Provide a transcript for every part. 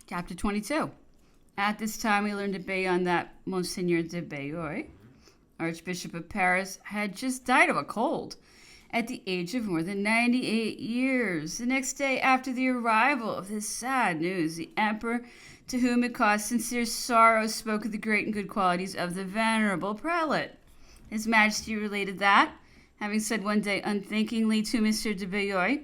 Chapter 22. At this time, we learned to Bayonne that Monseigneur de Bayeux, Archbishop of Paris, had just died of a cold at the age of more than 98 years. The next day after the arrival of this sad news, the emperor, to whom it caused sincere sorrow, spoke of the great and good qualities of the venerable prelate. His Majesty related that, having said one day unthinkingly to Monsieur de Bayeux,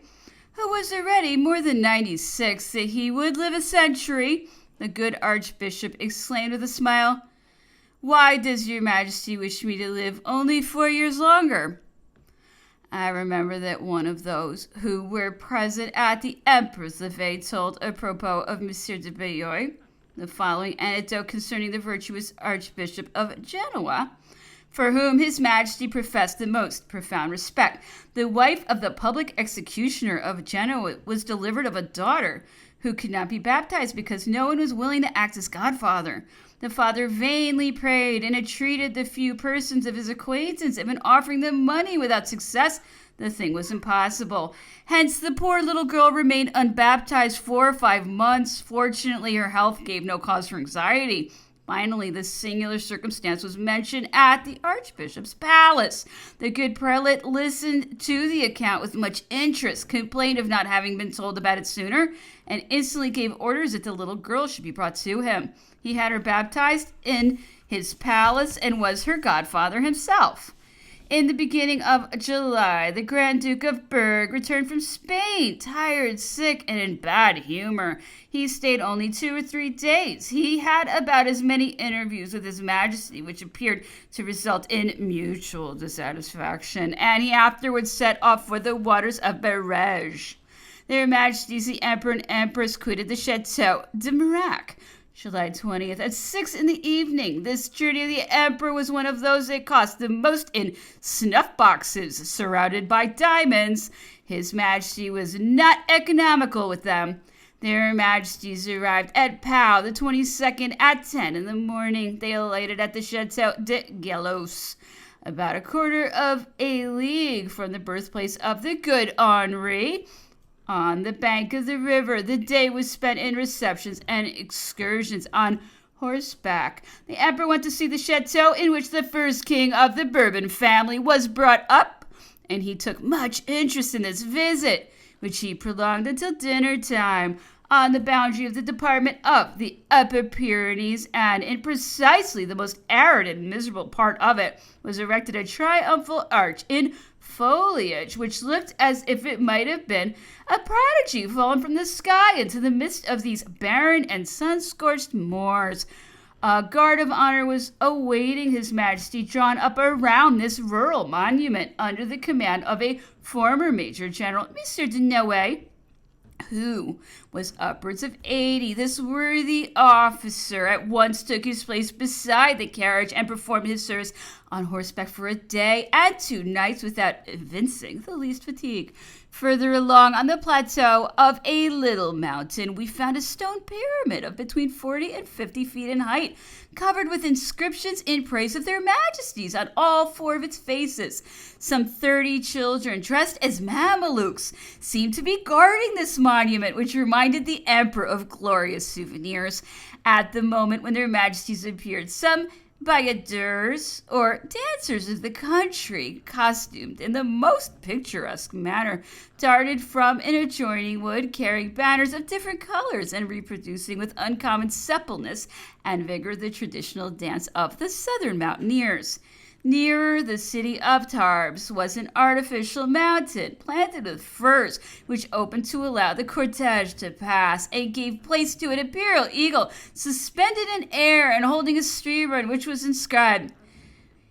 who was already more than 96, that he would live a century, the good archbishop exclaimed with a smile, "Why does your Majesty wish me to live only 4 years longer?" I remember that one of those who were present at the Emperor's levee told apropos of Monsieur de Bayeux the following anecdote concerning the virtuous Archbishop of Genoa, for whom His Majesty professed the most profound respect. The wife of the public executioner of Genoa was delivered of a daughter who could not be baptized because no one was willing to act as godfather. The father vainly prayed and entreated the few persons of his acquaintance, even offering them money without success. The thing was impossible. Hence, the poor little girl remained unbaptized 4 or 5 months. Fortunately, her health gave no cause for anxiety. Finally, this singular circumstance was mentioned at the Archbishop's palace. The good prelate listened to the account with much interest, complained of not having been told about it sooner, and instantly gave orders that the little girl should be brought to him. He had her baptized in his palace and was her godfather himself. In the beginning of July, the Grand Duke of Berg returned from Spain, tired, sick, and in bad humor. He stayed only 2 or 3 days. He had about as many interviews with His Majesty, which appeared to result in mutual dissatisfaction, and he afterwards set off for the waters of Barège. Their Majesties, the Emperor and Empress, quitted the Chateau de Mirac, July 20th, at 6 in the evening. This journey of the Emperor was one of those that cost the most in snuff boxes surrounded by diamonds. His Majesty was not economical with them. Their Majesties arrived at Pau the 22nd at 10 in the morning. They alighted at the Chateau de Gallos, about a quarter of a league from the birthplace of the good Henri. On the bank of the river, the day was spent in receptions and excursions on horseback. The emperor went to see the chateau in which the first king of the Bourbon family was brought up, and he took much interest in this visit, which he prolonged until dinner time. On the boundary of the department of the Upper Pyrenees, and in precisely the most arid and miserable part of it, was erected a triumphal arch in foliage, which looked as if it might have been a prodigy fallen from the sky into the midst of these barren and sun-scorched moors. A guard of honor was awaiting His Majesty, drawn up around this rural monument under the command of a former Major General, Monsieur de Noailles, who was upwards of 80. This worthy officer at once took his place beside the carriage and performed his service on horseback for a day and 2 nights without evincing the least fatigue. Further along on the plateau of a little mountain, we found a stone pyramid of between 40 and 50 feet in height, covered with inscriptions in praise of their Majesties on all 4 of its faces. Some 30 children dressed as Mamelukes seemed to be guarding this monument, which reminded the emperor of glorious souvenirs. At the moment when their Majesties appeared, some bayadeurs, or dancers of the country, costumed in the most picturesque manner, darted from an adjoining wood, carrying banners of different colors and reproducing with uncommon suppleness and vigor the traditional dance of the southern mountaineers. Nearer the city of Tarbes was an artificial mountain planted with firs, which opened to allow the cortege to pass, and gave place to an imperial eagle suspended in air and holding a streamer on which was inscribed,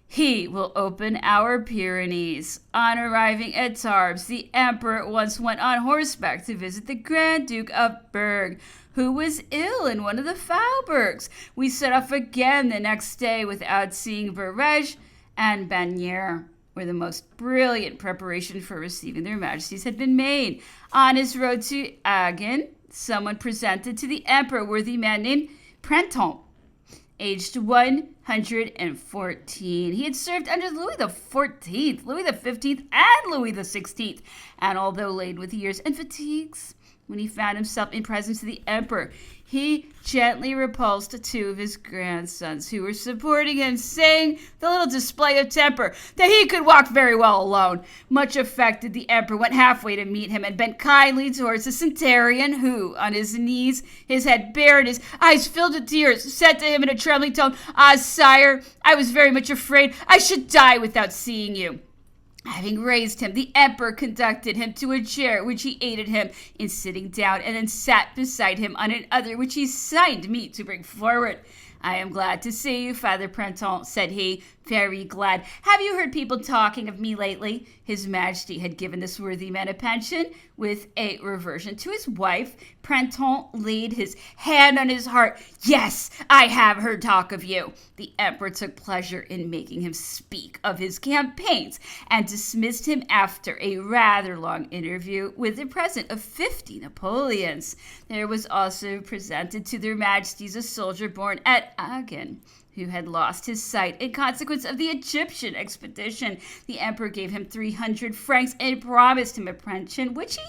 "He will open our Pyrenees." On arriving at Tarbes, the emperor at once went on horseback to visit the Grand Duke of Berg, who was ill in one of the Faubourgs. We set off again the next day without seeing Barège and Bagnères, where the most brilliant preparation for receiving their Majesties had been made. On his road to Agen, someone presented to the emperor a worthy man named Printemps, aged 114. He had served under Louis XIV, Louis XV, and Louis XVI, and although laden with years and fatigues, when he found himself in presence of the emperor, he gently repulsed two of his grandsons who were supporting him, saying, the little display of temper, that he could walk very well alone. Much affected, the emperor went halfway to meet him and bent kindly towards the centurion, who, on his knees, his head bare and his eyes filled with tears, said to him in a trembling tone, "Ah, sire, I was very much afraid I should die without seeing you." Having raised him, the emperor conducted him to a chair, which he aided him in sitting down, and then sat beside him on another, which he signed me to bring forward. "I am glad to see you, Father Printemps," said he, "very glad. Have you heard people talking of me lately?" His Majesty had given this worthy man a pension, with a reversion to his wife. Printemps laid his hand on his heart. "Yes, I have heard talk of you." The emperor took pleasure in making him speak of his campaigns, and dismissed him after a rather long interview with a present of 50 Napoleons. There was also presented to their Majesties a soldier born at Agen, who had lost his sight in consequence of the Egyptian expedition. The emperor gave him 300 francs and promised him a pension, which he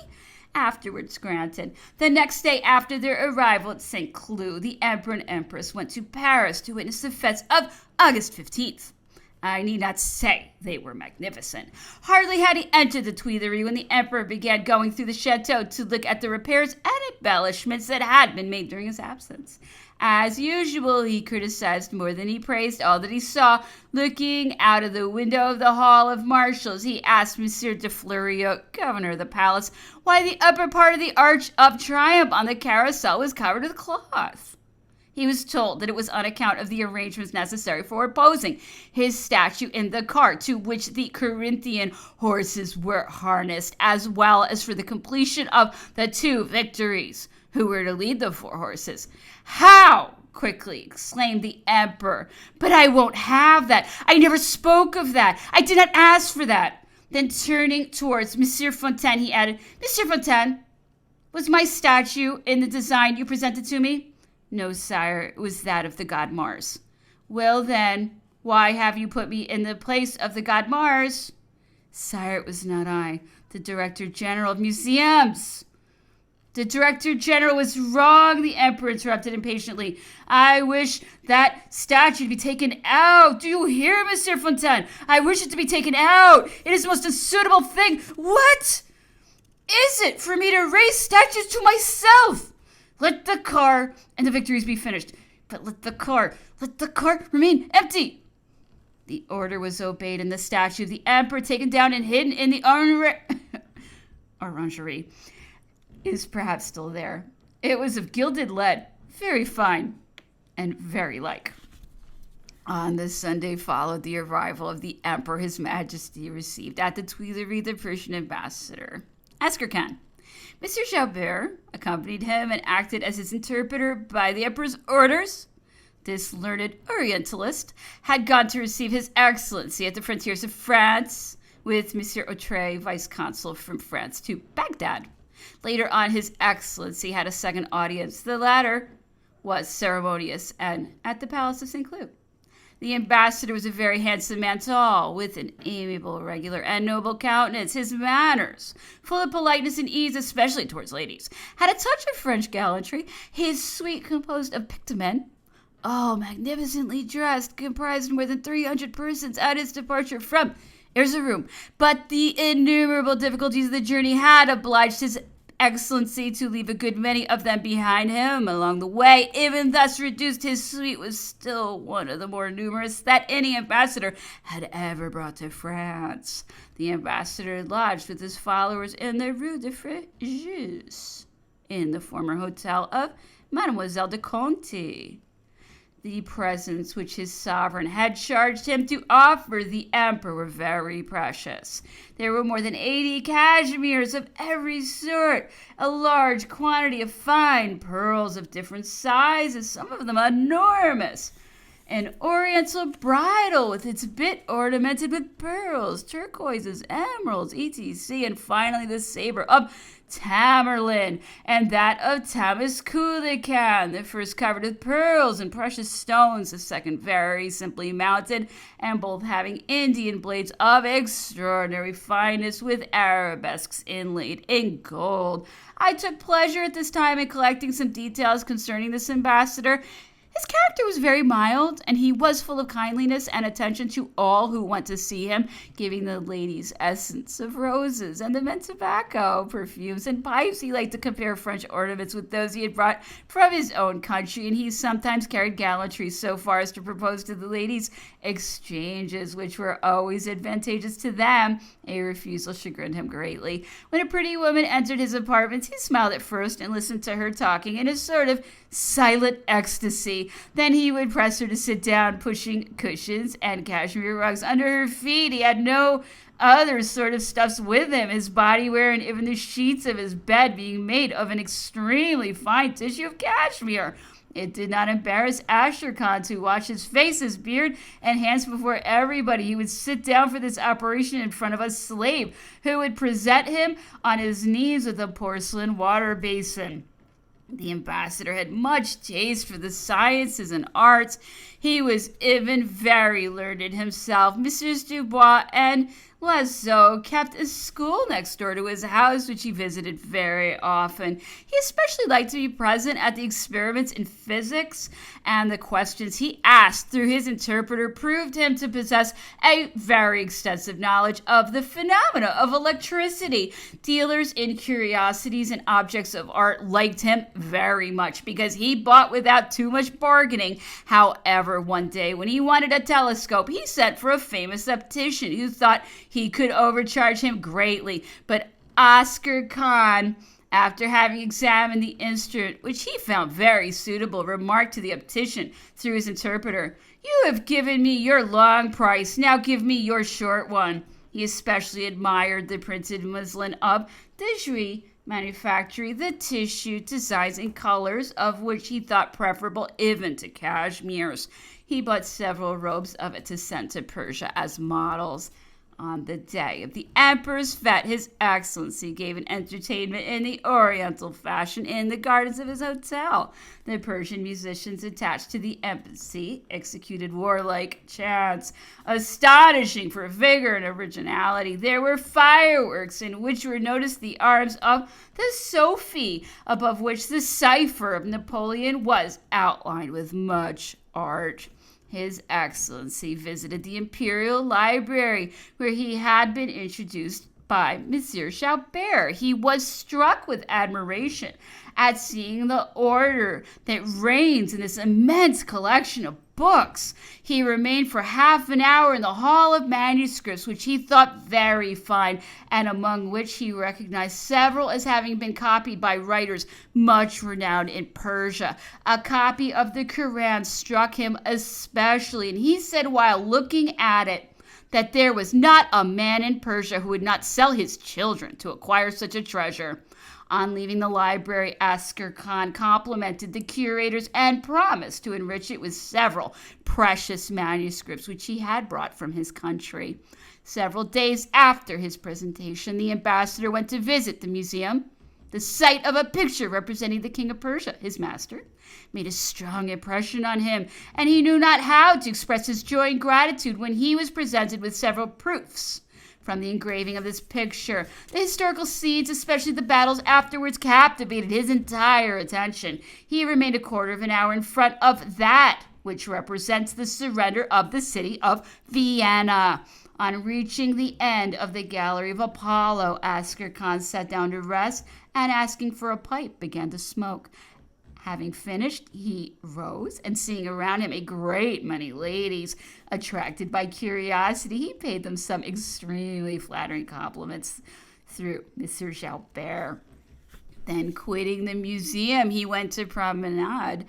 afterwards granted. The next day after their arrival at St. Cloud, the emperor and empress went to Paris to witness the fetes of August 15th. I need not say they were magnificent. Hardly had he entered the Tuileries when the emperor began going through the chateau to look at the repairs and embellishments that had been made during his absence. As usual, he criticized more than he praised all that he saw. Looking out of the window of the Hall of Marshals, he asked Monsieur de Fleuriot, governor of the palace, why the upper part of the Arch of Triumph on the carousel was covered with cloth. He was told that it was on account of the arrangements necessary for reposing his statue in the car to which the Corinthian horses were harnessed, as well as for the completion of the 2 victories, who were to lead the 4 horses. "How?" quickly exclaimed the emperor. "But I won't have that. I never spoke of that. I did not ask for that." Then turning towards Monsieur Fontaine, he added, "Monsieur Fontaine, was my statue in the design you presented to me?" "No, sire, it was that of the god Mars." "Well then, why have you put me in the place of the god Mars?" "Sire, it was not I, the Director General of Museums." "The Director General was wrong," the emperor interrupted impatiently. "I wish that statue to be taken out. Do you hear, Monsieur Fontaine? I wish it to be taken out. It is the most unsuitable thing. What is it for me to raise statues to myself? Let the car and the victories be finished, but let the car remain empty." The order was obeyed, and the statue of the emperor taken down and hidden in the orangery is perhaps still there. It was of gilded lead, very fine and very like. On the Sunday followed the arrival of the emperor. His Majesty received at the Tuileries the Persian ambassador, Askerkan. Monsieur Joubert accompanied him and acted as his interpreter by the emperor's orders. This learned Orientalist had gone to receive his excellency at the frontiers of France, with Monsieur Autray, vice-consul from France, to Baghdad. Later on, his excellency had a second audience. The latter was ceremonious and at the palace of St. Cloud. The ambassador was a very handsome man, tall, with an amiable, regular, and noble countenance. His manners, full of politeness and ease, especially towards ladies, had a touch of French gallantry. His suite, composed of picked men, all magnificently dressed, comprised more than 300 persons at his departure from Erzurum. But the innumerable difficulties of the journey had obliged his excellency to leave a good many of them behind him along the way. Even thus reduced, his suite was still one of the more numerous that any ambassador had ever brought to France. The ambassador lodged with his followers in the Rue de Fréjus, in the former hotel of Mademoiselle de Conti. The presents which his sovereign had charged him to offer the emperor were very precious. There were more than 80 cashmeres of every sort, a large quantity of fine pearls of different sizes, some of them enormous, an oriental bridle with its bit ornamented with pearls, turquoises, emeralds, etc. And finally the saber of Tamerlane, and that of Tamaz-Kulikan, the first covered with pearls and precious stones, the second very simply mounted, and both having Indian blades of extraordinary fineness with arabesques inlaid in gold. I took pleasure at this time in collecting some details concerning this ambassador. His character was very mild, and he was full of kindliness and attention to all who went to see him, giving the ladies essence of roses and the men tobacco, perfumes, and pipes. He liked to compare French ornaments with those he had brought from his own country, and he sometimes carried gallantry so far as to propose to the ladies exchanges which were always advantageous to them. A refusal chagrined him greatly. When a pretty woman entered his apartments, he smiled at first and listened to her talking in a sort of silent ecstasy. Then he would press her to sit down, pushing cushions and cashmere rugs under her feet. He had no other sort of stuffs with him, his body wear and even the sheets of his bed being made of an extremely fine tissue of cashmere. It did not embarrass Asher Khan to wash his face, his beard, and hands before everybody. He would sit down for this operation in front of a slave who would present him on his knees with a porcelain water basin. The ambassador had much taste for the sciences and arts. He was even very learned himself. Messrs. Dubois and Loiseau kept a school next door to his house, which he visited very often. He especially liked to be present at the experiments in physics, and the questions he asked through his interpreter proved him to possess a very extensive knowledge of the phenomena of electricity. Dealers in curiosities and objects of art liked him very much because he bought without too much bargaining. However, one day when he wanted a telescope, he sent for a famous optician who thought he could overcharge him greatly. But Oscar Khan, after having examined the instrument, which he found very suitable, remarked to the optician through his interpreter, "You have given me your long price, now give me your short one." He especially admired the printed muslin of Dijon manufactory, the tissue, designs, and colors of which he thought preferable even to cashmere's. He bought several robes of it to send to Persia as models. On the day of the Emperor's fete, His Excellency gave an entertainment in the Oriental fashion in the gardens of his hotel. The Persian musicians attached to the embassy executed warlike chants, astonishing for vigor and originality. There were fireworks in which were noticed the arms of the Sophie, above which the cipher of Napoleon was outlined with much art. His Excellency visited the Imperial Library, where he had been introduced by Monsieur Chalbert. He was struck with admiration at seeing the order that reigns in this immense collection of books. He remained for half an hour in the hall of manuscripts, which he thought very fine, and among which he recognized several as having been copied by writers much renowned in Persia. A copy of the Quran struck him especially, and he said while looking at it that there was not a man in Persia who would not sell his children to acquire such a treasure. On leaving the library, Oscar Khan complimented the curators and promised to enrich it with several precious manuscripts which he had brought from his country. Several days after his presentation, the ambassador went to visit the museum. The sight of a picture representing the King of Persia, his master, made a strong impression on him, and he knew not how to express his joy and gratitude when he was presented with several proofs from the engraving of this picture. The historical scenes, especially the battles afterwards, captivated his entire attention. He remained a quarter of an hour in front of that which represents the surrender of the city of Vienna. On reaching the end of the Gallery of Apollo, Oscar Khan sat down to rest and, asking for a pipe, began to smoke. Having finished, he rose, and seeing around him a great many ladies, attracted by curiosity, he paid them some extremely flattering compliments through Monsieur Chalbert. Then, quitting the museum, he went to promenade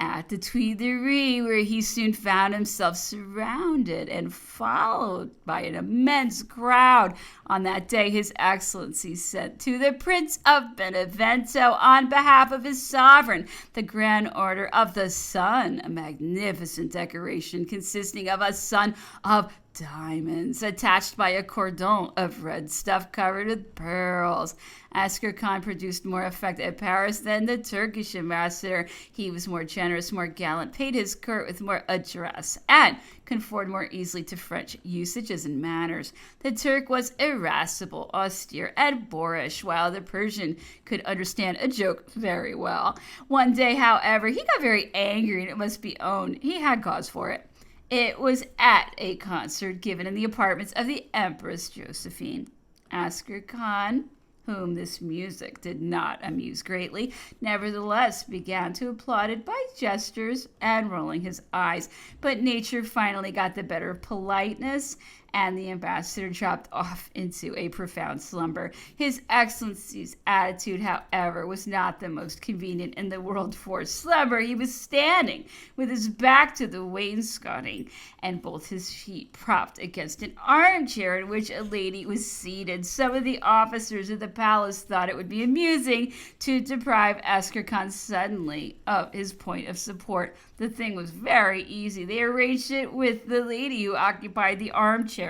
at the Tuileries, where he soon found himself surrounded and followed by an immense crowd. On that day, His Excellency sent to the Prince of Benevento, on behalf of his sovereign, the Grand Order of the Sun, a magnificent decoration consisting of a sun of diamonds attached by a cordon of red stuff covered with pearls. Askar Khan produced more effect at Paris than the Turkish ambassador. He was more generous, more gallant, paid his court with more address, and conformed more easily to French usages and manners. The Turk was irascible, austere, and boorish, while the Persian could understand a joke very well. One day, however, he got very angry, and it must be owned, he had cause for it. It was at a concert given in the apartments of the Empress Josephine. Askar Khan, whom this music did not amuse greatly, nevertheless began to applaud it by gestures and rolling his eyes. But nature finally got the better of politeness, and the ambassador dropped off into a profound slumber. His Excellency's attitude, however, was not the most convenient in the world for slumber. He was standing with his back to the wainscoting and both his feet propped against an armchair in which a lady was seated. Some of the officers of the palace thought it would be amusing to deprive Askar Khan suddenly of his point of support. The thing was very easy. They arranged it with the lady who occupied the armchair.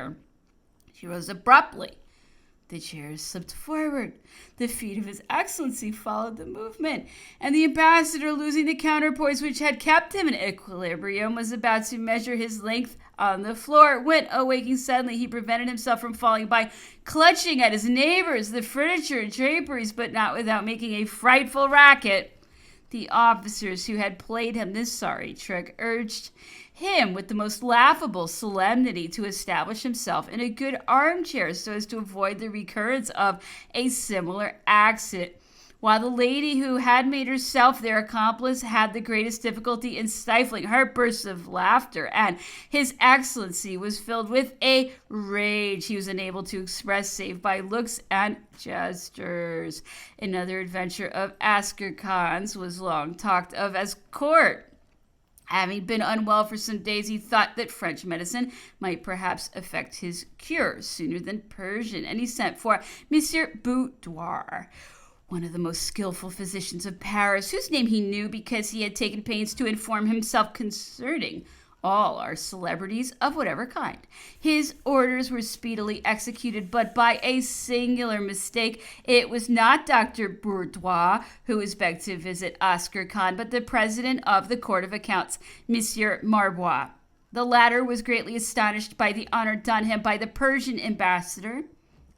She rose abruptly. The chair slipped forward. The feet of His Excellency followed the movement, and the ambassador, losing the counterpoise which had kept him in equilibrium, was about to measure his length on the floor, when, awaking suddenly, he prevented himself from falling by clutching at his neighbors, the furniture and draperies, but not without making a frightful racket. The officers who had played him this sorry trick urged him with the most laughable solemnity to establish himself in a good armchair so as to avoid the recurrence of a similar accident, while the lady who had made herself their accomplice had the greatest difficulty in stifling her bursts of laughter, and His Excellency was filled with a rage he was unable to express save by looks and gestures. Another adventure of Askar Khan's was long talked of as court. Having been unwell for some days, he thought that French medicine might perhaps effect his cure sooner than Persian, and he sent for Monsieur Boudoir, one of the most skillful physicians of Paris, whose name he knew because he had taken pains to inform himself concerning all our celebrities of whatever kind. His orders were speedily executed, but by a singular mistake. It was not Dr. Boudoir who was begged to visit Askar Khan, but the president of the Court of Accounts, Monsieur Marbois. The latter was greatly astonished by the honor done him by the Persian ambassador,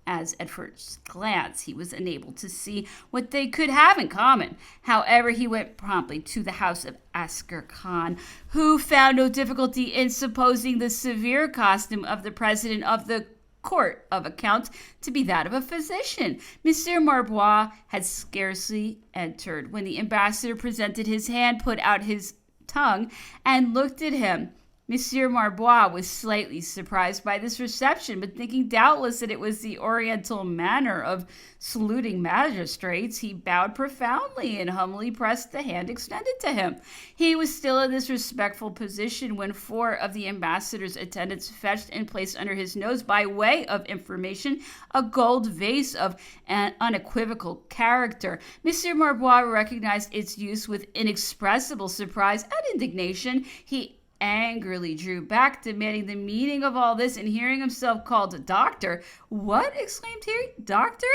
as at first glance he was unable to see what they could have in common. However, he went promptly to the house of Askar Khan, who found no difficulty in supposing the severe costume of the president of the Court of Accounts to be that of a physician. Monsieur Marbois had scarcely entered when the ambassador presented his hand, put out his tongue, and looked at him. Monsieur Marbois was slightly surprised by this reception, but thinking doubtless that it was the oriental manner of saluting magistrates, he bowed profoundly and humbly pressed the hand extended to him. He was still in this respectful position when 4 of the ambassador's attendants fetched and placed under his nose, by way of information, a gold vase of an unequivocal character. Monsieur Marbois recognized its use with inexpressible surprise and indignation. He angrily drew back, demanding the meaning of all this, and hearing himself called doctor. "What?" exclaimed he. "Doctor?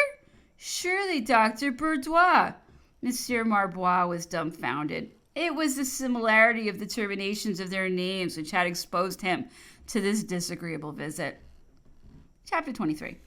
Surely Dr. Boudoir." Monsieur Marbois was dumbfounded. It was the similarity of the terminations of their names which had exposed him to this disagreeable visit. Chapter 23.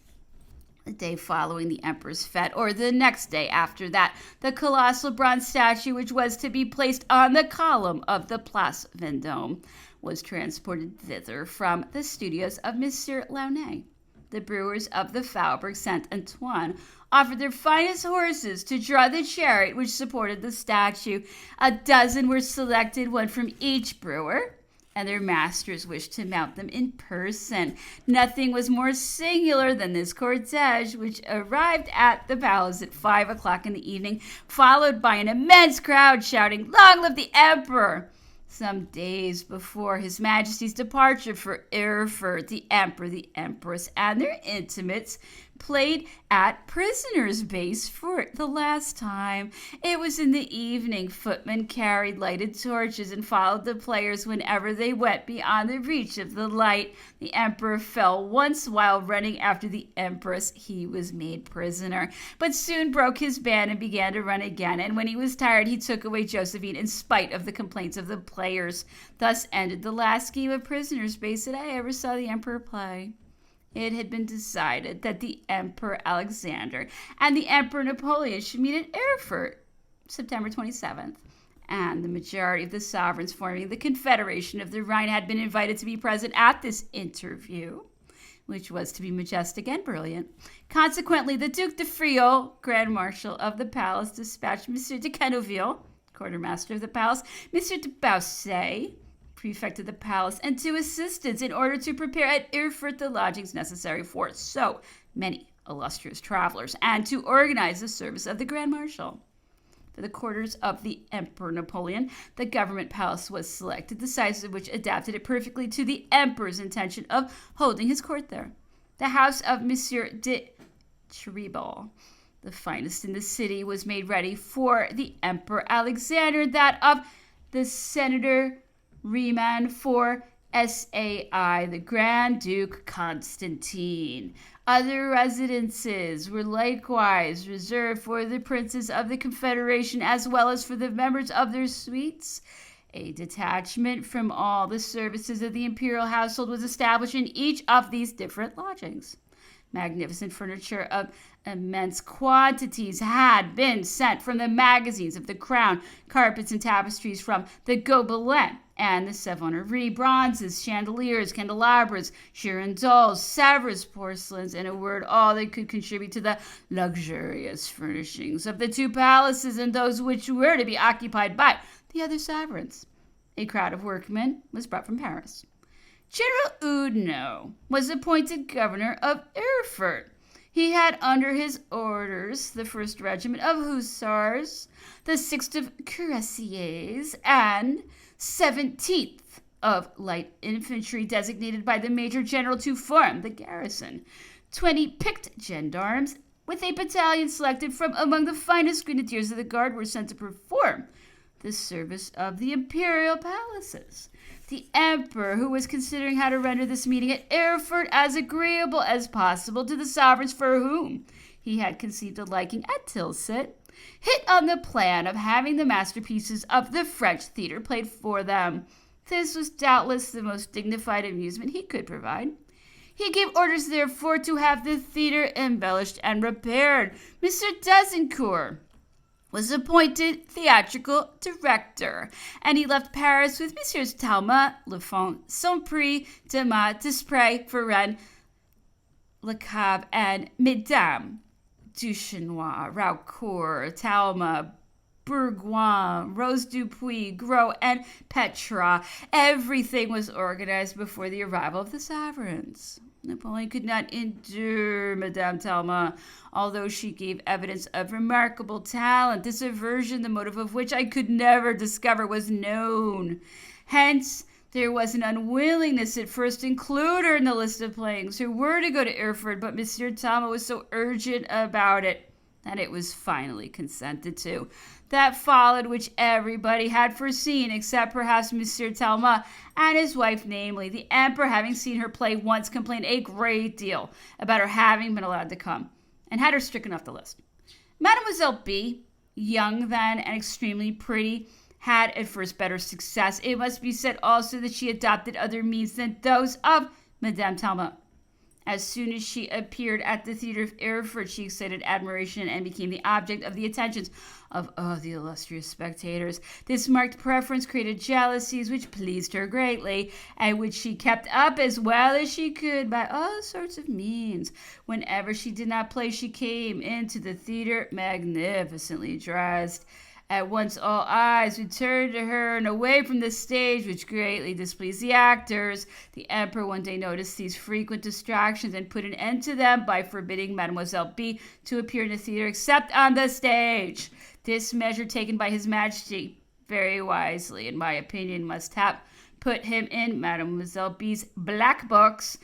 The day following the emperor's fete, or the next day after that, the colossal bronze statue which was to be placed on the column of the Place Vendôme was transported thither from the studios of Monsieur Launay. The brewers of the Faubourg Saint-Antoine offered their finest horses to draw the chariot which supported the statue. A dozen were selected, one from each brewer, and their masters wished to mount them in person. Nothing was more singular than this cortege, which arrived at the palace at 5 o'clock in the evening, followed by an immense crowd shouting, "Long live the Emperor!" Some days before His Majesty's departure for Erfurt, the Emperor, the Empress, and their intimates played at Prisoners' Base for the last time. It was in the evening. Footmen carried lighted torches and followed the players whenever they went beyond the reach of the light. The Emperor fell once while running after the Empress. He was made prisoner, but soon broke his band and began to run again. And when he was tired, he took away Josephine in spite of the complaints of the players. Thus ended the last game of Prisoners' Base that I ever saw the Emperor play. It had been decided that the Emperor Alexander and the Emperor Napoleon should meet at Erfurt, September 27th, and the majority of the sovereigns forming the Confederation of the Rhine had been invited to be present at this interview, which was to be majestic and brilliant. Consequently, the Duc de Friault, Grand Marshal of the palace, dispatched Monsieur de Canouville, quartermaster of the palace, Monsieur de Bausset, prefect of the palace, and 2 assistants in order to prepare at Erfurt the lodgings necessary for so many illustrious travelers, and to organize the service of the Grand Marshal. For the quarters of the Emperor Napoleon, the government palace was selected, the size of which adapted it perfectly to the Emperor's intention of holding his court there. The house of Monsieur de Tribal, the finest in the city, was made ready for the Emperor Alexander, that of the Senator Riemann for SAI, the Grand Duke Constantine. Other residences were likewise reserved for the princes of the Confederation as well as for the members of their suites. A detachment from all the services of the imperial household was established in each of these different lodgings. Magnificent furniture of immense quantities had been sent from the magazines of the crown, carpets and tapestries from the Gobelin and the Savonnerie, bronzes, chandeliers, candelabras, girandoles, Sèvres porcelains, in a word, all that could contribute to the luxurious furnishings of the 2 palaces and those which were to be occupied by the other sovereigns. A crowd of workmen was brought from Paris. General Oudinot was appointed governor of Erfurt. He had under his orders the 1st Regiment of Hussars, the 6th of Cuirassiers, and 17th of Light Infantry, designated by the Major General to form the garrison. 20 picked gendarmes, with a battalion selected from among the finest grenadiers of the guard, were sent to perform the service of the imperial palaces. The Emperor, who was considering how to render this meeting at Erfurt as agreeable as possible to the sovereigns for whom he had conceived a liking at Tilsit, hit on the plan of having the masterpieces of the French theater played for them. This was doubtless the most dignified amusement he could provide. He gave orders, therefore, to have the theater embellished and repaired. Mr. Desincourt was appointed theatrical director, and he left Paris with Messieurs Talma, Lafont, Saint-Prix, Demas, Desprez, Varenne, Lecabre, and Mesdames Duchesnois, Raucourt, Talma, Bourgoin, Rose Dupuis, Gros, and Petra. Everything was organized before the arrival of the sovereigns. Napoleon could not endure Madame Talma, although she gave evidence of remarkable talent. This aversion, the motive of which I could never discover, was known. Hence, there was an unwillingness at first to include her in the list of playings who were to go to Erfurt, but Monsieur Talma was so urgent about it that it was finally consented to. That followed which everybody had foreseen, except perhaps Monsieur Talma and his wife, namely. The Emperor, having seen her play once, complained a great deal about her having been allowed to come, and had her stricken off the list. Mademoiselle B, young then and extremely pretty, had at first better success. It must be said also that she adopted other means than those of Madame Talma. As soon as she appeared at the theater of Erfurt, she excited admiration and became the object of the attentions of all the illustrious spectators. This marked preference created jealousies which pleased her greatly, and which she kept up as well as she could by all sorts of means. Whenever she did not play, she came into the theater magnificently dressed, At once all eyes returned to her and away from the stage, which greatly displeased the actors. The emperor one day noticed these frequent distractions and put an end to them by forbidding Mademoiselle B to appear in the theater except on the stage. This measure taken by His Majesty, very wisely, in my opinion, must have put him in Mademoiselle B's black books.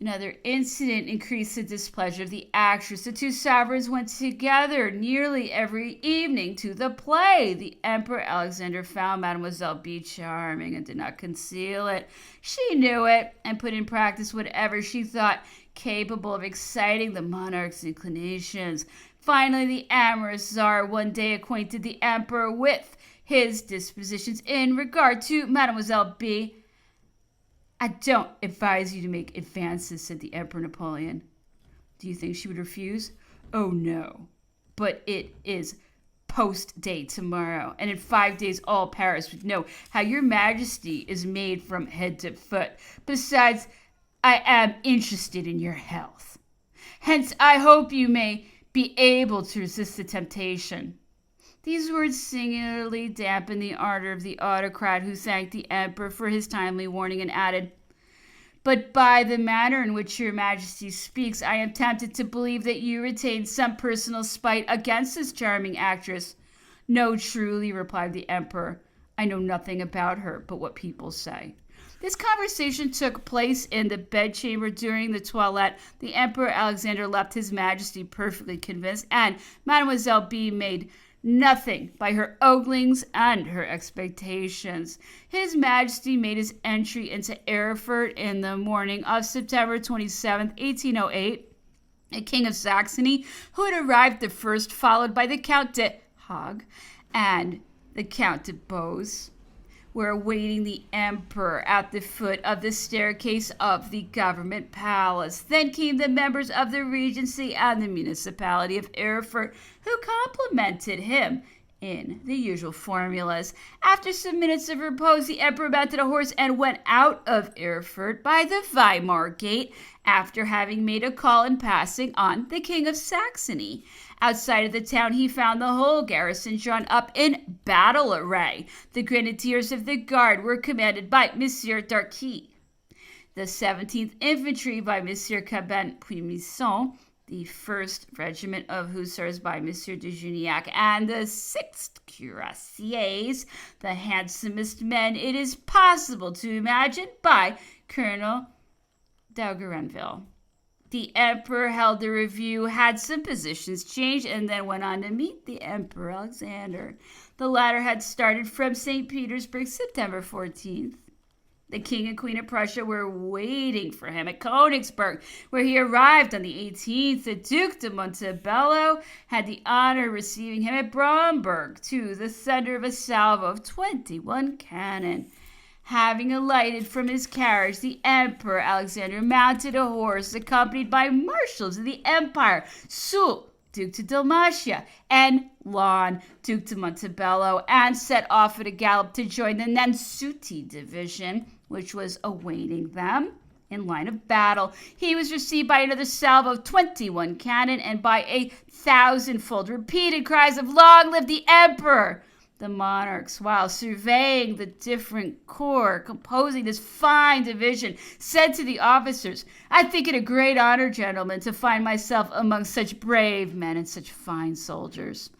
Another incident increased the displeasure of the actress. The two sovereigns went together nearly every evening to the play. The Emperor Alexander found Mademoiselle B charming and did not conceal it. She knew it and put in practice whatever she thought capable of exciting the monarch's inclinations. Finally, the amorous Tsar one day acquainted the Emperor with his dispositions in regard to Mademoiselle B. "I don't advise you to make advances," said the Emperor Napoleon. "Do you think she would refuse?" "Oh, no. But it is post-day tomorrow, and in 5 days all Paris would know how your Majesty is made from head to foot. Besides, I am interested in your health. Hence, I hope you may be able to resist the temptation." These words singularly dampened the ardor of the autocrat, who thanked the emperor for his timely warning and added, "But by the manner in which your Majesty speaks, I am tempted to believe that you retain some personal spite against this charming actress." "No, truly," replied the emperor. "I know nothing about her but what people say." This conversation took place in the bedchamber during the toilette. The Emperor Alexander left His Majesty perfectly convinced, and Mademoiselle B made nothing by her oglings and her expectations. His Majesty made his entry into Erfurt in the morning of September 27, 1808. The King of Saxony, who had arrived the first, followed by the Count de Hague and the Count de Bose, were awaiting the emperor at the foot of the staircase of the government palace. Then came the members of the regency and the municipality of Erfurt, who complimented him in the usual formulas. After some minutes of repose, the emperor mounted a horse and went out of Erfurt by the Weimar gate, after having made a call in passing on the King of Saxony. Outside of the town, he found the whole garrison drawn up in battle array. The grenadiers of the guard were commanded by Monsieur d'Arquy, the 17th Infantry by Monsieur Caben-Puisson, the 1st Regiment of Hussars by Monsieur de Juniac, and the 6th Cuirassiers, the handsomest men it is possible to imagine, by Colonel d'Augerenville. The emperor held a review, had some positions changed, and then went on to meet the Emperor Alexander. The latter had started from St. Petersburg September 14th. The King and Queen of Prussia were waiting for him at Königsberg, where he arrived on the 18th. The Duke de Montebello had the honor of receiving him at Bromberg, to the thunder of a salvo of 21 cannon. Having alighted from his carriage, the Emperor Alexander mounted a horse accompanied by marshals of the empire, Soult, Duke de Dalmatia, and Laon, Duke de Montebello, and set off at a gallop to join the Nansouty division, which was awaiting them in line of battle. He was received by another salvo of 21 cannon and by 1,000-fold repeated cries of "Long live the Emperor!" The monarchs, while surveying the different corps composing this fine division, said to the officers, "I think it a great honor, gentlemen, to find myself among such brave men and such fine soldiers."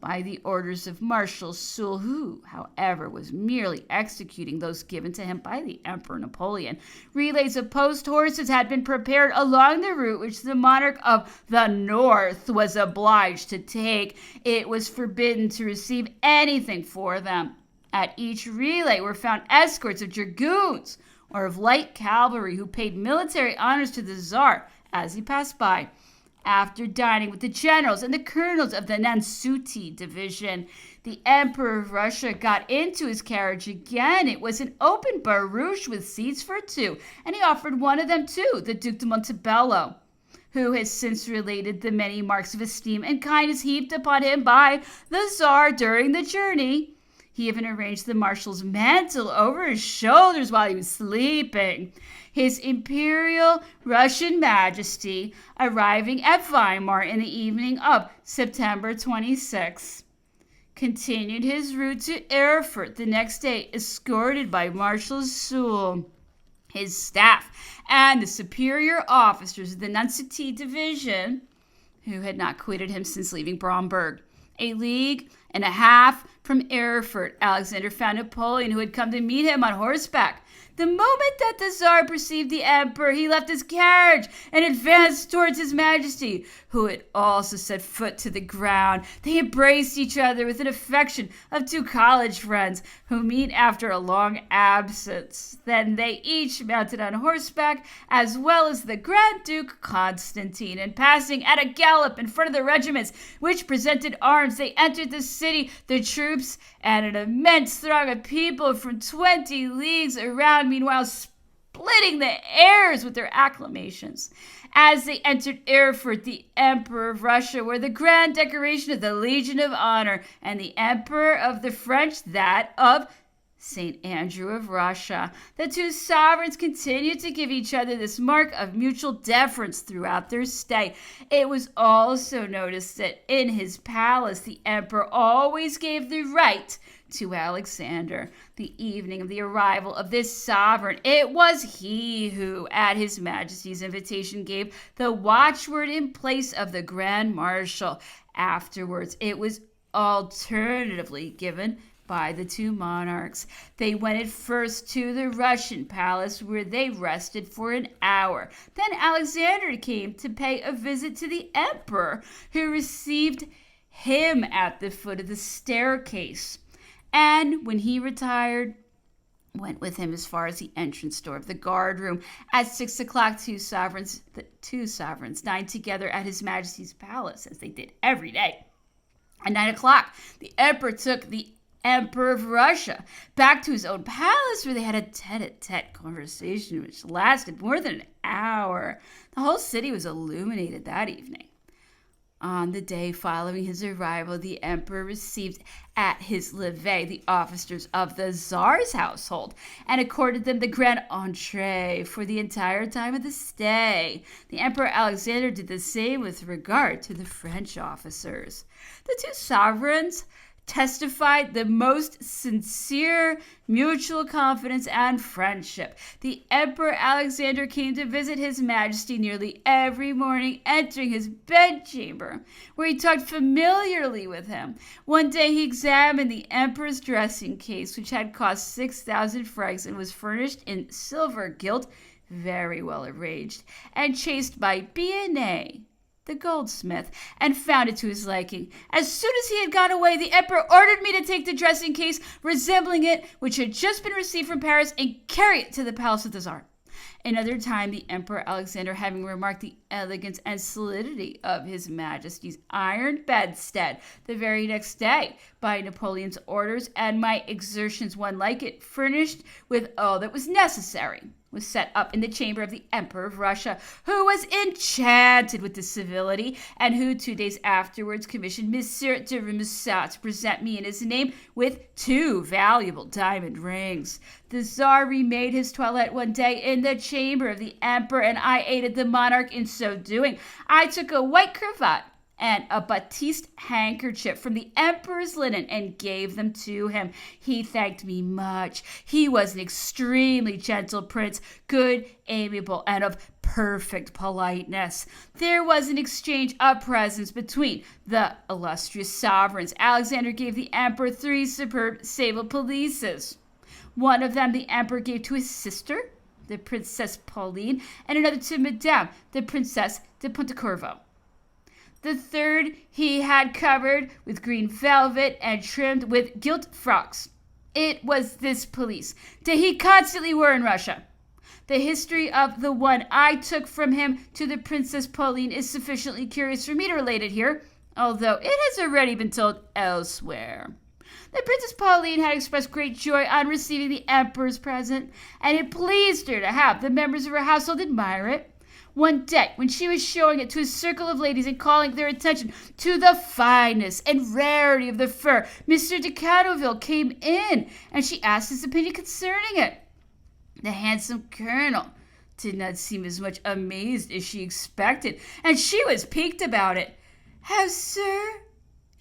By the orders of Marshal Soult, who, however, was merely executing those given to him by the Emperor Napoleon, relays of post horses had been prepared along the route which the monarch of the North was obliged to take. It was forbidden to receive anything for them. At each relay were found escorts of dragoons or of light cavalry, who paid military honors to the Tsar as he passed by. After dining with the generals and the colonels of the Nansouty division, the Emperor of Russia got into his carriage again. It was an open barouche with seats for two, and he offered one of them to the Duke de Montebello, who has since related the many marks of esteem and kindness heaped upon him by the Tsar during the journey. He even arranged the marshal's mantle over his shoulders while he was sleeping. His Imperial Russian Majesty, arriving at Weimar in the evening of September 26, continued his route to Erfurt the next day, escorted by Marshal Soult, his staff, and the superior officers of the Nunciati division, who had not quitted him since leaving Bromberg. A league and a half from Erfurt, Alexander found Napoleon, who had come to meet him on horseback. The moment that the Tsar perceived the Emperor, he left his carriage and advanced towards His Majesty, who had also set foot to the ground. They embraced each other with an affection of two college friends who meet after a long absence. Then they each mounted on horseback, as well as the Grand Duke Constantine, and passing at a gallop in front of the regiments which presented arms, they entered the city. The troops and an immense throng of people from 20 leagues around, meanwhile splitting the airs with their acclamations. As they entered Erfurt, the Emperor of Russia wore the grand decoration of the Legion of Honor, and the Emperor of the French that of St. Andrew of Russia. The two sovereigns continued to give each other this mark of mutual deference throughout their stay. It was also noticed that in his palace, the emperor always gave the right to Alexander. The evening of the arrival of this sovereign, it was he who, at His Majesty's invitation, gave the watchword in place of the Grand Marshal. Afterwards, it was alternatively given by the two monarchs. They went at first to the Russian palace, where they rested for an hour. Then Alexander came to pay a visit to the emperor, who received him at the foot of the staircase, and when he retired, went with him as far as the entrance door of the guard room. At 6 o'clock, the two sovereigns dined together at His Majesty's palace, as they did every day. At 9 o'clock, the emperor took the Emperor of Russia back to his own palace, where they had a tete-a-tete conversation which lasted more than an hour. The whole city was illuminated that evening. On the day following his arrival, the emperor received at his levee the officers of the Tsar's household and accorded them the grand entree for the entire time of the stay. The Emperor Alexander did the same with regard to the French officers. The two sovereigns testified the most sincere mutual confidence and friendship. The Emperor Alexander came to visit His Majesty nearly every morning, entering his bedchamber, where he talked familiarly with him. One day he examined the Emperor's dressing case, which had cost 6,000 francs and was furnished in silver gilt, very well arranged, and chased by Binet, the goldsmith, and found it to his liking. As soon as he had gone away, the emperor ordered me to take the dressing case resembling it, which had just been received from Paris, and carry it to the palace of the Tsar. Another time, the Emperor Alexander, having remarked the elegance and solidity of His Majesty's iron bedstead the very next day, by Napoleon's orders and my exertions one like it, furnished with all that was necessary, was set up in the chamber of the Emperor of Russia, who was enchanted with the civility, and who 2 days afterwards commissioned Monsieur de Remusat to present me in his name with 2 valuable diamond rings. The Tsar remade his toilette one day in the chamber of the Emperor, and I aided the monarch in so doing. I took a white cravat and a batiste handkerchief from the emperor's linen and gave them to him. He thanked me much. He was an extremely gentle prince, good, amiable, and of perfect politeness. There was an exchange of presents between the illustrious sovereigns. Alexander gave the emperor 3 superb sable pelisses. One of them the emperor gave to his sister, the Princess Pauline, and another to Madame, the Princess de Pontecorvo. The third he had covered with green velvet and trimmed with gilt frocks. It was this pelisse that he constantly wore in Russia. The history of the one I took from him to the Princess Pauline is sufficiently curious for me to relate it here, although it has already been told elsewhere. The Princess Pauline had expressed great joy on receiving the emperor's present, and it pleased her to have the members of her household admire it. One day, when she was showing it to a circle of ladies and calling their attention to the fineness and rarity of the fur, Mr. de Cannoville came in, and she asked his opinion concerning it. The handsome colonel did not seem as much amazed as she expected, and she was piqued about it. "How, sir?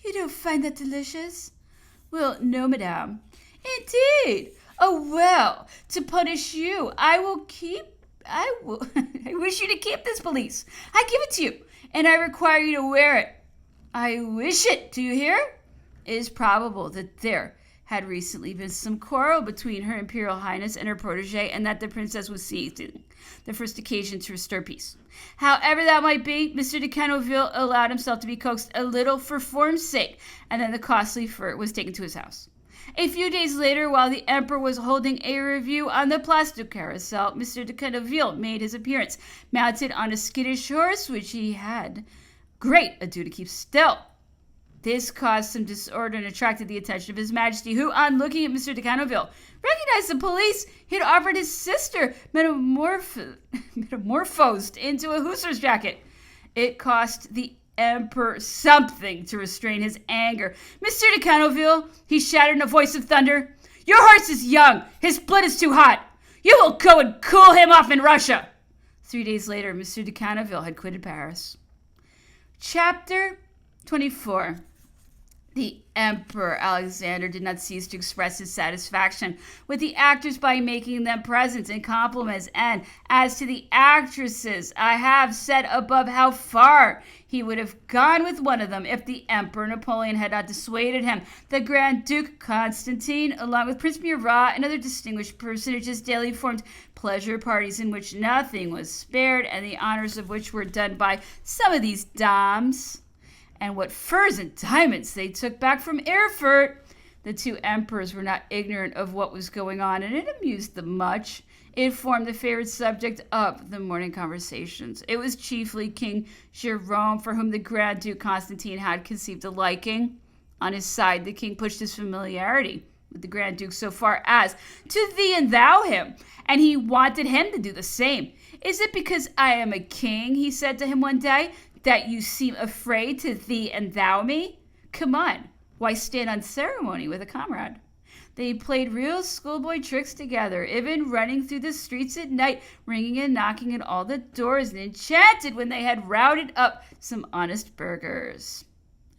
You don't find that delicious?" Well, no, madame. Indeed. Oh, well, to punish you, I wish you to keep this pelisse. I give it to you, and I require you to wear it. I wish it. Do you hear? It is probable that there had recently been some quarrel between Her Imperial Highness and her protege, and that the princess was seizing the first occasion to restore peace. However that might be, Mr. de Cannaville allowed himself to be coaxed a little for form's sake, and then the costly fur was taken to his house. A few days later, while the Emperor was holding a review on the Place du Carrousel, Mr. de Cannaville made his appearance, mounted on a skittish horse, which he had great ado to keep still. This caused some disorder and attracted the attention of His Majesty, who, on looking at Mr. de Cannaville, recognized the police he had offered his sister metamorphosed into a hussar's jacket. It cost the Emperor something to restrain his anger. Mr. de Cannaville, he shouted in a voice of thunder, your horse is young. His blood is too hot. You will go and cool him off in Russia. 3 days later, Mr. de Cannaville had quitted Paris. Chapter 24. The Emperor Alexander did not cease to express his satisfaction with the actors by making them presents and compliments, and as to the actresses, I have said above how far he would have gone with one of them if the Emperor Napoleon had not dissuaded him. The Grand Duke Constantine, along with Prince Murat and other distinguished personages, daily formed pleasure parties in which nothing was spared, and the honors of which were done by some of these dames. And what furs and diamonds they took back from Erfurt! The two emperors were not ignorant of what was going on, and it amused them much. It formed the favorite subject of the morning conversations. It was chiefly King Jerome, for whom the Grand Duke Constantine had conceived a liking. On his side, the king pushed his familiarity with the Grand Duke so far as to thee and thou him, and he wanted him to do the same. Is it because I am a king, he said to him one day, that you seem afraid to thee and thou me? Come on, why stand on ceremony with a comrade? They played real schoolboy tricks together, even running through the streets at night, ringing and knocking at all the doors, and enchanted when they had routed up some honest burghers.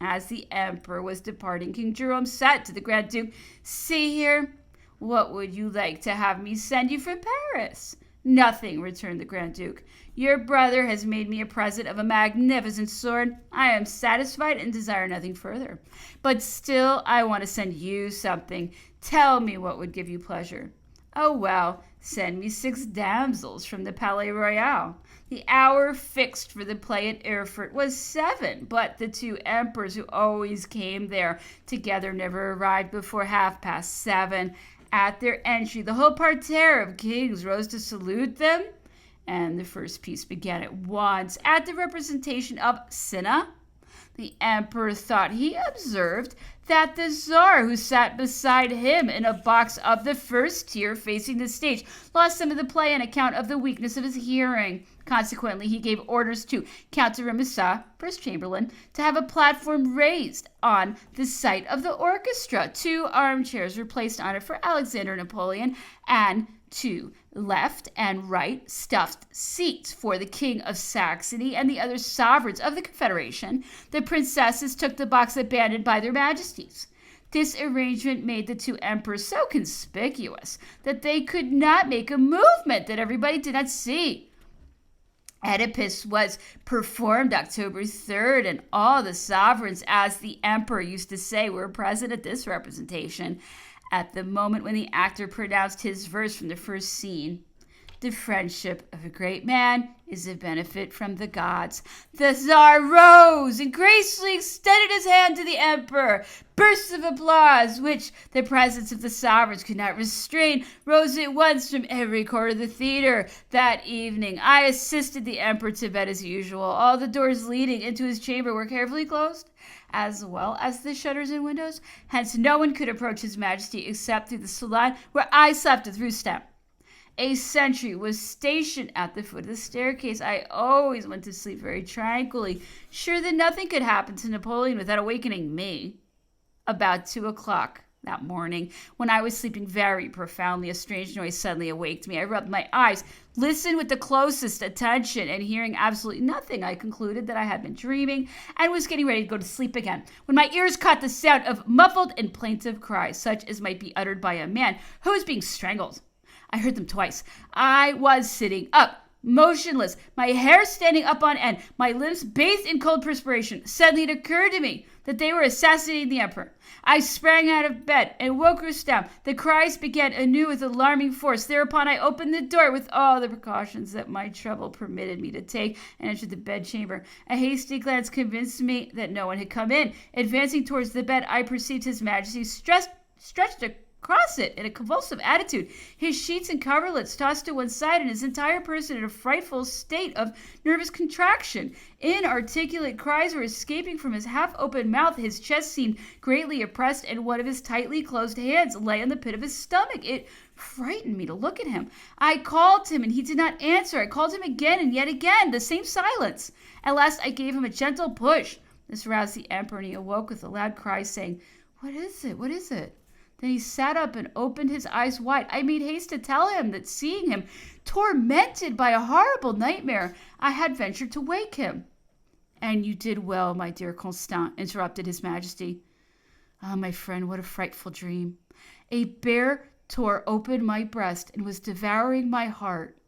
As the Emperor was departing, King Jerome said to the Grand Duke, see here, what would you like to have me send you from Paris? Nothing, returned the Grand Duke. Your brother has made me a present of a magnificent sword. I am satisfied and desire nothing further. But still, I want to send you something. Tell me what would give you pleasure. Oh, well, send me 6 damsels from the Palais Royal. The hour fixed for the play at Erfurt was 7, but the 2 emperors who always came there together never arrived before 7:30. At their entry, the whole parterre of kings rose to salute them, and the first piece began at once. At the representation of Cinna, the emperor thought he observed that the Czar, who sat beside him in a box of the first tier facing the stage, lost some of the play on account of the weakness of his hearing. Consequently, he gave orders to Count de Remusat, first chamberlain, to have a platform raised on the site of the orchestra. 2 armchairs were placed on it for Alexander and Napoleon, and 2 left and right stuffed seats for the King of Saxony and the other sovereigns of the Confederation. The princesses took the box abandoned by their majesties. This arrangement made the 2 emperors so conspicuous that they could not make a movement that everybody did not see. Oedipus was performed October 3rd, and all the sovereigns, as the emperor used to say, were present at this representation. At the moment when the actor pronounced his verse from the first scene, the friendship of a great man is a benefit from the gods. The Tsar rose and gracefully extended his hand to the emperor. Bursts of applause, which the presence of the sovereigns could not restrain, rose at once from every corner of the theater. That evening, I assisted the emperor to bed as usual. All the doors leading into his chamber were carefully closed, as well as the shutters and windows. Hence, no one could approach his majesty except through the salon, where I slept with Rustem. A sentry was stationed at the foot of the staircase. I always went to sleep very tranquilly, sure that nothing could happen to Napoleon without awakening me. About 2 o'clock, That morning, when I was sleeping very profoundly, a strange noise suddenly awaked me. I rubbed my eyes, listened with the closest attention, and hearing absolutely nothing, I concluded that I had been dreaming and was getting ready to go to sleep again, when my ears caught the sound of muffled and plaintive cries, such as might be uttered by a man who is being strangled. I heard them twice. I was sitting up, motionless, my hair standing up on end, my limbs bathed in cold perspiration. Suddenly it occurred to me that they were assassinating the emperor. I sprang out of bed and woke Rustam. The cries began anew with alarming force. Thereupon I opened the door with all the precautions that my trouble permitted me to take and entered the bedchamber. A hasty glance convinced me that no one had come in. Advancing towards the bed, I perceived His Majesty stretched across it in a convulsive attitude, his sheets and coverlets tossed to one side, and his entire person in a frightful state of nervous contraction. Inarticulate cries were escaping from his half-open mouth. His chest seemed greatly oppressed, and one of his tightly closed hands lay on the pit of his stomach. It frightened me to look at him. I called him, and he did not answer. I called him again and yet again. The same silence. At last I gave him a gentle push. This roused the emperor, and he awoke with a loud cry, saying, "What is it? What is it?" Then he sat up and opened his eyes wide. I made haste to tell him that, seeing him tormented by a horrible nightmare, I had ventured to wake him. "And you did well, my dear Constant," interrupted His Majesty. "Ah, my friend, what a frightful dream. A bear tore open my breast and was devouring my heart.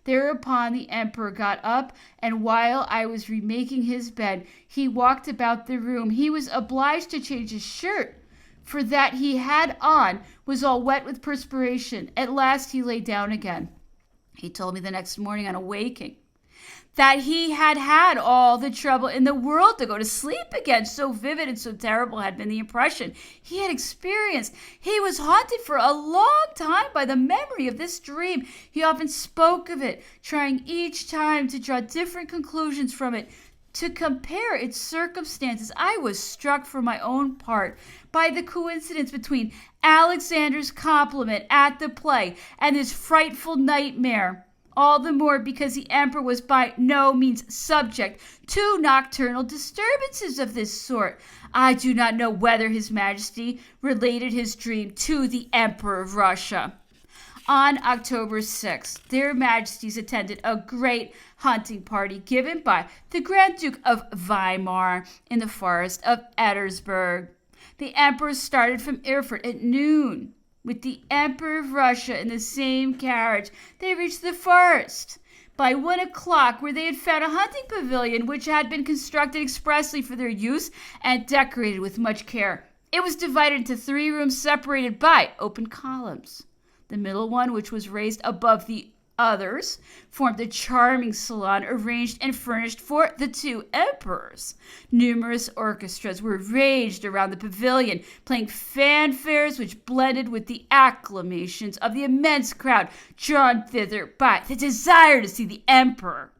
Thereupon the emperor got up, and while I was remaking his bed, he walked about the room. He was obliged to change his shirt, for that he had on was all wet with perspiration. At last he lay down again. He told me the next morning on awaking that he had had all the trouble in the world to go to sleep again. So vivid and so terrible had been the impression he had experienced. He was haunted for a long time by the memory of this dream. He often spoke of it, trying each time to draw different conclusions from it, to compare its circumstances. I was struck for my own part by the coincidence between Alexander's compliment at the play and this frightful nightmare. All the more because the emperor was by no means subject to nocturnal disturbances of this sort. I do not know whether His Majesty related his dream to the Emperor of Russia. On October 6th, their Majesties attended a great hunting party given by the Grand Duke of Weimar in the forest of Ettersburg. The emperor started from Erfurt at noon. With the Emperor of Russia in the same carriage, they reached the forest by 1 o'clock, where they had found a hunting pavilion which had been constructed expressly for their use and decorated with much care. It was divided into 3 rooms separated by open columns. The middle one, which was raised above the others, formed a charming salon arranged and furnished for the 2 emperors. Numerous orchestras were ranged around the pavilion, playing fanfares which blended with the acclamations of the immense crowd drawn thither by the desire to see the emperor.